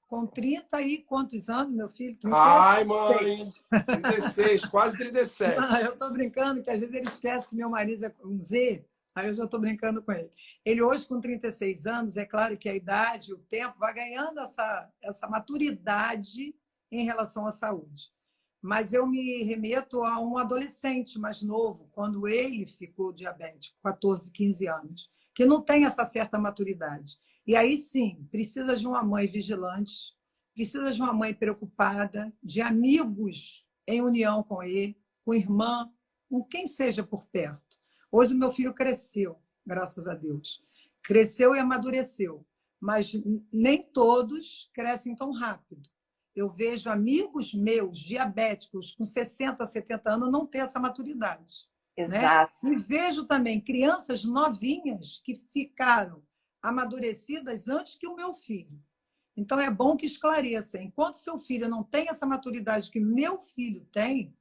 com 30 e quantos anos, meu filho?
Ai,
36.
mãe, 36, quase
Não, eu
37.
estou brincando que às vezes ele esquece que meu marido é um Z, aí eu já estou brincando com ele. Ele hoje, com 36 anos, é claro que a idade, o tempo, vai ganhando essa maturidade em relação à saúde. Mas eu me remeto a um adolescente mais novo, quando ele ficou diabético, 14, 15 anos, que não tem essa certa maturidade. E aí sim, precisa de uma mãe vigilante, precisa de uma mãe preocupada, de amigos em união com ele, com irmã, com quem seja por perto. Hoje o meu filho cresceu, graças a Deus. Cresceu e amadureceu, mas nem todos crescem tão rápido. Eu vejo amigos meus diabéticos com 60, 70 anos não ter essa maturidade, né?
Exato.
E vejo também crianças novinhas que ficaram amadurecidas antes que o meu filho. Então é bom que esclareça. Enquanto seu filho não tem essa maturidade que meu filho tem,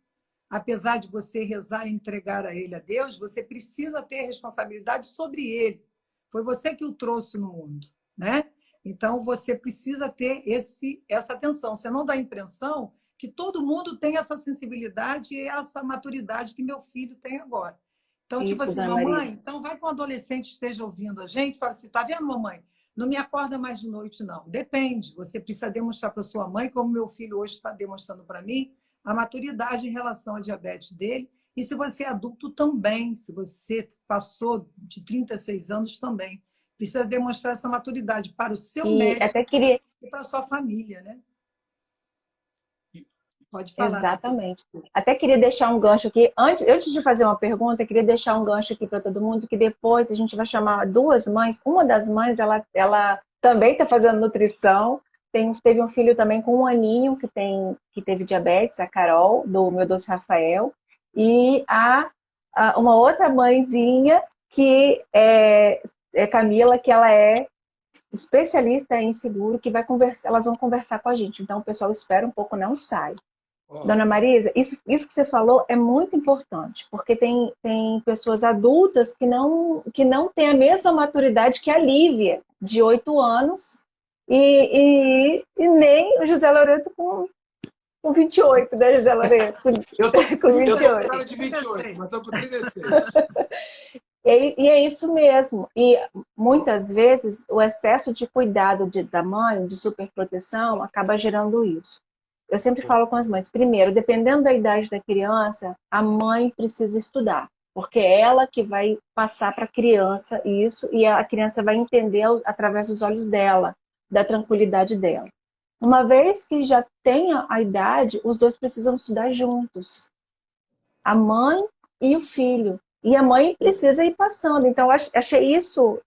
apesar de você rezar e entregar a ele a Deus, você precisa ter responsabilidade sobre ele. Foi você que o trouxe no mundo, né? Então você precisa ter essa atenção. Você não dá a impressão que todo mundo tem essa sensibilidade e essa maturidade que meu filho tem agora. Então, tipo
Isso,
assim,
dona
mamãe,
Marisa.
então vai que um adolescente esteja ouvindo a gente, fala assim, tá vendo, mamãe? Não me acorda mais de noite, não. Depende. Você precisa demonstrar para sua mãe, como meu filho hoje está demonstrando para mim, a maturidade em relação à diabetes dele. E se você é adulto também, se você passou de 36 anos também, precisa demonstrar essa maturidade para o seu
E
médico
até queria,
e para a sua família, né? Pode falar, né?
exatamente. Até queria deixar um gancho aqui. Antes de fazer uma pergunta, eu queria deixar um gancho aqui para todo mundo, que depois a gente vai chamar duas mães. Uma das mães, ela também está fazendo nutrição. Teve um filho também com 1 aninho que teve diabetes, a Carol, do Meu Doce Rafael. E uma outra mãezinha que é Camila, que ela é especialista em seguro, que vai conversar, elas vão conversar com a gente. Então, o pessoal espera um pouco, não sai.
Ó,
Dona Marisa, isso que você falou é muito importante, porque tem pessoas adultas que não têm a mesma maturidade que a Lívia, de 8 anos, e nem o José Loreto com 28, né, José Loreto? Com
eu tô com
28.
cara de 28,
36.
mas tô com 36.
E é isso mesmo. E muitas vezes o excesso de cuidado da mãe, de superproteção, acaba gerando isso. eu sempre falo com as mães, primeiro, dependendo da idade da criança, a mãe precisa estudar, porque é ela que vai passar para a criança isso, e a criança vai entender através dos olhos dela, da tranquilidade dela. Uma vez que já tenha a idade, os dois precisam estudar juntos. A mãe e o filho. E a mãe precisa ir passando. Então, eu achei isso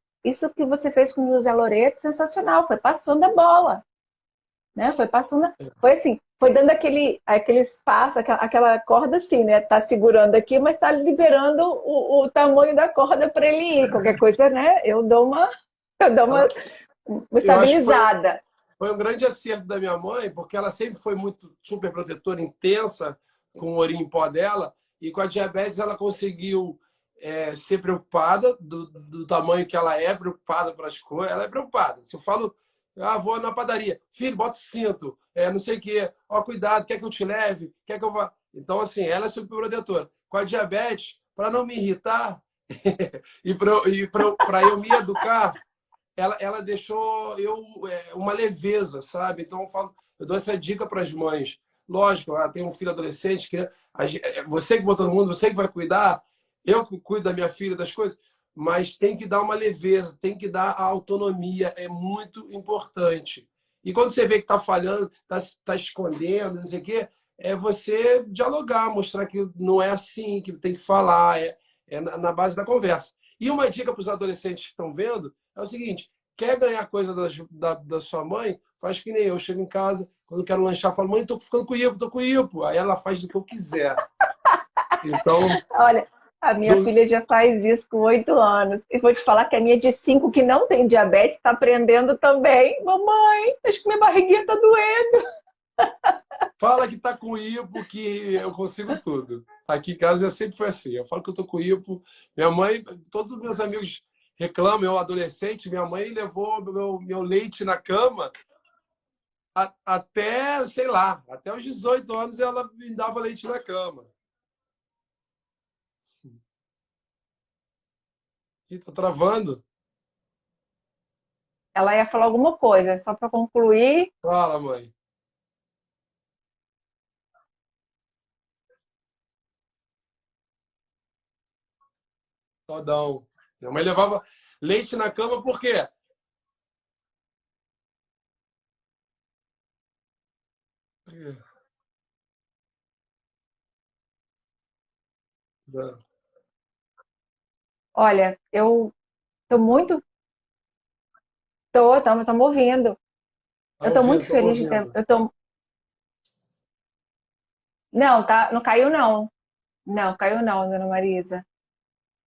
que você fez com o José Loreto sensacional. Foi passando a bola. Né? Foi passando. Foi assim, foi dando aquele espaço, aquela corda assim, né? Tá segurando aqui, mas tá liberando o tamanho da corda para ele ir. Qualquer coisa, né? Eu dou uma
Eu acho que
estabilizada.
foi um grande acerto da minha mãe, porque ela sempre foi muito super protetora, intensa com o orim em pó dela, e com a diabetes ela conseguiu ser preocupada do tamanho que ela é, preocupada para as coisas. Ela é preocupada. Se eu falo, vou na padaria, filho, bota o cinto, não sei o quê, ó, cuidado, quer que eu te leve, quer que eu vá. Então, assim, ela é super protetora. Com a diabetes, para não me irritar e para eu me educar, ela deixou eu uma leveza, sabe? Então eu dou essa dica para as mães. Lógico, tem um filho adolescente, que você que botou no mundo, você que vai cuidar, eu que cuido da minha filha, das coisas, mas tem que dar uma leveza, tem que dar a autonomia, é muito importante. E quando você vê que está falhando, está escondendo, não sei o quê, é você dialogar, mostrar que não é assim, que tem que falar, é na base da conversa. E uma dica para os adolescentes que estão vendo é o seguinte: quer ganhar coisa da sua mãe? Faz que nem eu. Chego em casa, quando quero lanchar, falo, mãe, tô ficando com hipo, tô com hipo. Aí ela faz do que eu quiser. Então,
Olha, a minha filha já faz isso com 8 anos. E vou te falar que a minha de 5, que não tem diabetes, está aprendendo também. Mamãe, acho que minha barriguinha tá doendo.
fala que tá com hipo, que eu consigo tudo. Aqui em casa sempre foi assim. Eu falo que eu tô com hipo. Minha mãe, todos os meus amigos reclamam, eu adolescente, minha mãe levou meu leite na cama até, sei lá, até os 18 anos ela me dava leite na cama. Ih, tá travando?
Ela ia falar alguma coisa, só para concluir.
Fala, mãe. Todão. Minha mãe levava leite na cama por quê?
Olha, eu tô muito. Tô ouvindo.
Tá
Eu tô muito
ouvindo? Tô
feliz de ter.
ouvindo.
Não, tá, não caiu, não. Não, caiu não, dona Marisa.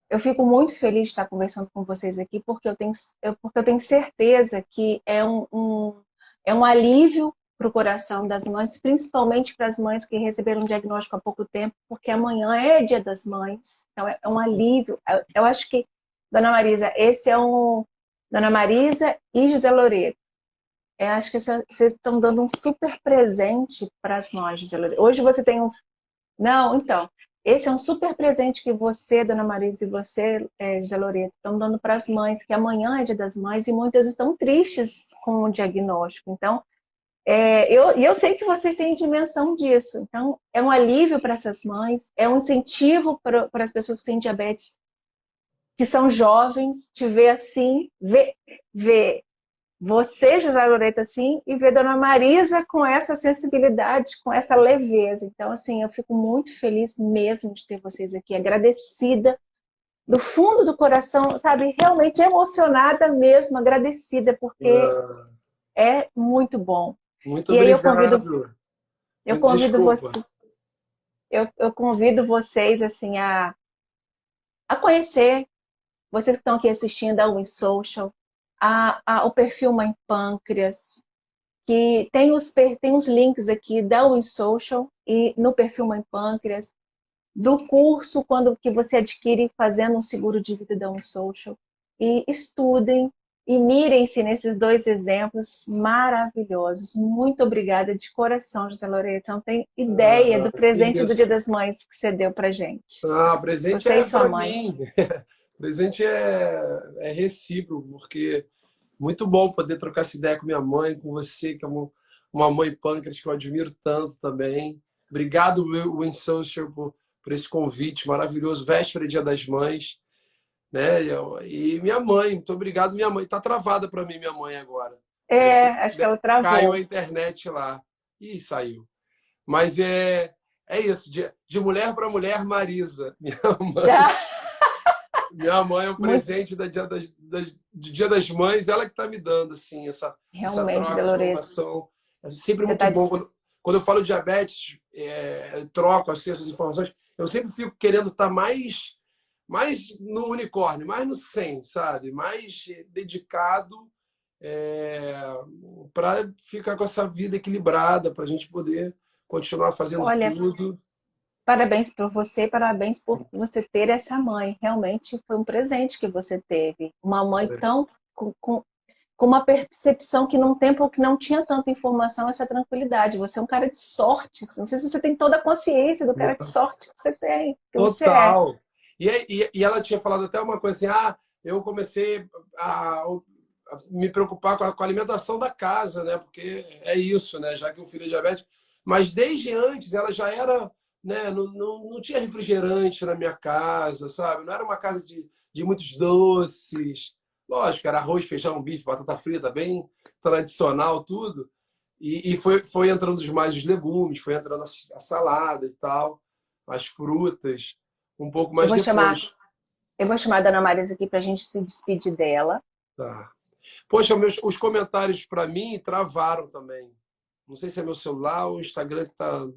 Eu fico muito feliz de estar conversando com vocês aqui, porque eu tenho certeza que é um alívio para o coração das mães, principalmente para as mães que receberam um diagnóstico há pouco tempo, porque amanhã é Dia das Mães. Então, é um alívio. Eu acho que, dona Marisa, esse é um. Dona Marisa e José Loreto. Eu acho que vocês estão dando um super presente para as mães, José Loreto. Hoje você tem um. Não, então. Esse é um super presente que você, Dona Marisa, e você, José Loreto, estão dando para as mães, que amanhã é Dia das Mães e muitas estão tristes com o diagnóstico. Então, eu sei que vocês têm dimensão disso. Então, é um alívio para essas mães, é um incentivo para as pessoas que têm diabetes, que são jovens, te ver assim, ver você, José Loreto, assim, e ver Dona Marisa com essa sensibilidade, com essa leveza. Então, assim, eu fico muito feliz mesmo de ter vocês aqui, agradecida, do fundo do coração, sabe, realmente emocionada mesmo, agradecida, porque
Ah,
é muito bom.
muito
E aí
obrigado.
eu convido
Desculpa.
você, eu convido vocês, assim, a conhecer, vocês que estão aqui assistindo a Win Social, o perfil Mãe Pâncreas, que tem os links aqui da WinSocial e no perfil Mãe Pâncreas, do curso que você adquire fazendo um seguro de vida da WinSocial. E estudem e mirem-se nesses dois exemplos maravilhosos. Muito obrigada de coração, José Loreto. Você não tem ideia do presente do Dia
Isso.
das Mães que você deu pra gente.
Presente
Você e
é
sua
para
mãe.
mim. Presente é recíproco, porque muito bom poder trocar essa ideia com minha mãe, com você, que é uma mãe pâncreas que eu admiro tanto também. Obrigado, Win Social, por esse convite maravilhoso, véspera e Dia das Mães, né? E minha mãe, muito obrigado, minha mãe. Tá travada para mim, minha mãe agora.
Acho que ela
Caiu a
travou.
internet lá. Ih, saiu. Mas é isso, de mulher para mulher, Marisa. Minha mãe é um
Muito,
presente do Dia das Mães, ela que está me dando, assim, essa
realmente,
troca,
Zé
essa
Loreto.
informação. É sempre
Você
muito
tá,
bom. Quando eu falo de diabetes, troco assim, essas informações, eu sempre fico querendo estar mais no unicórnio, mais no 100, sabe? Mais dedicado para ficar com essa vida equilibrada, para a gente poder continuar fazendo
olha,
tudo.
parabéns para você, parabéns por você ter essa mãe. Realmente foi um presente que você teve. Uma mãe tão com uma percepção que num tempo que não tinha tanta informação, essa tranquilidade. Você é um cara de sorte. Não sei se você tem toda a consciência do cara de sorte que você tem, que você é.
Total. E ela tinha falado até uma coisa assim, eu comecei a me preocupar com a alimentação da casa, né? Porque é isso, né? Já que o filho é diabético. Mas desde antes ela já era, né? Não tinha refrigerante na minha casa, sabe? Não era uma casa de muitos doces. Lógico, era arroz, feijão, bife, batata frita, bem tradicional, tudo. E foi entrando mais os legumes, foi entrando a salada e tal, as frutas, um pouco
Eu
mais
vou chamar,
depois.
eu vou chamar a Dona Marisa aqui para a gente se despedir dela.
Tá. Poxa, os comentários para mim travaram também. Não sei se é meu celular ou o Instagram que está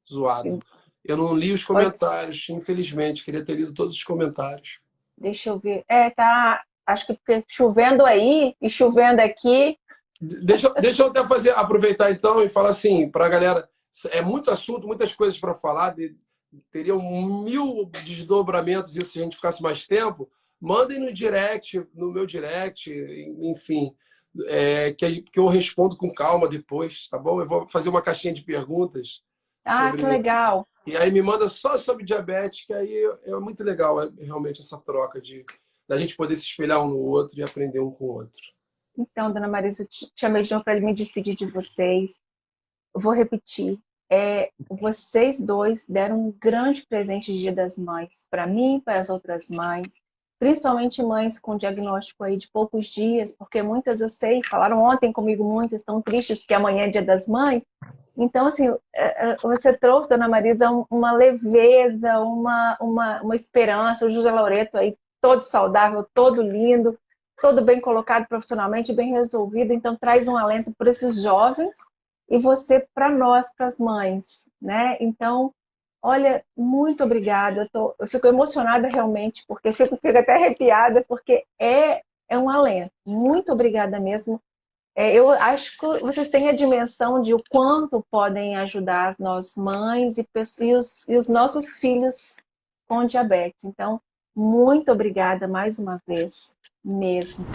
zoado. Eu não li os
Pode,
comentários, infelizmente. Queria ter lido todos os comentários.
deixa eu ver. Tá. Acho que porque chovendo aí e chovendo aqui.
Deixa eu até aproveitar então e falar assim para a galera. É muito assunto, muitas coisas para falar. Teriam 1000 desdobramentos isso se a gente ficasse mais tempo. Mandem no direct, no meu direct, enfim, que eu respondo com calma depois, tá bom? Eu vou fazer uma caixinha de perguntas
Que
sobre.
legal.
E aí me manda só sobre diabetes, que aí é muito legal, realmente essa troca da gente poder se espelhar um no outro e aprender um com o outro.
Então, Dona Marisa, eu te chamei de novo para me despedir de vocês. Eu vou repetir. Vocês dois deram um grande presente de Dia das Mães para mim e para as outras mães, principalmente mães com diagnóstico aí de poucos dias, porque muitas eu sei, falaram ontem comigo, muitas estão tristes porque amanhã é Dia das Mães. Então, assim, você trouxe, Dona Marisa, uma leveza, uma esperança, o José Loreto aí todo saudável, todo lindo, todo bem colocado profissionalmente, bem resolvido, então traz um alento para esses jovens e você para nós, para as mães, né? Então, olha, muito obrigada. Eu fico emocionada realmente, porque eu fico até arrepiada, porque é um alento. Muito obrigada mesmo. Eu acho que vocês têm a dimensão de o quanto podem ajudar as nossas mães e os nossos filhos com diabetes. Então, muito obrigada mais uma vez, mesmo.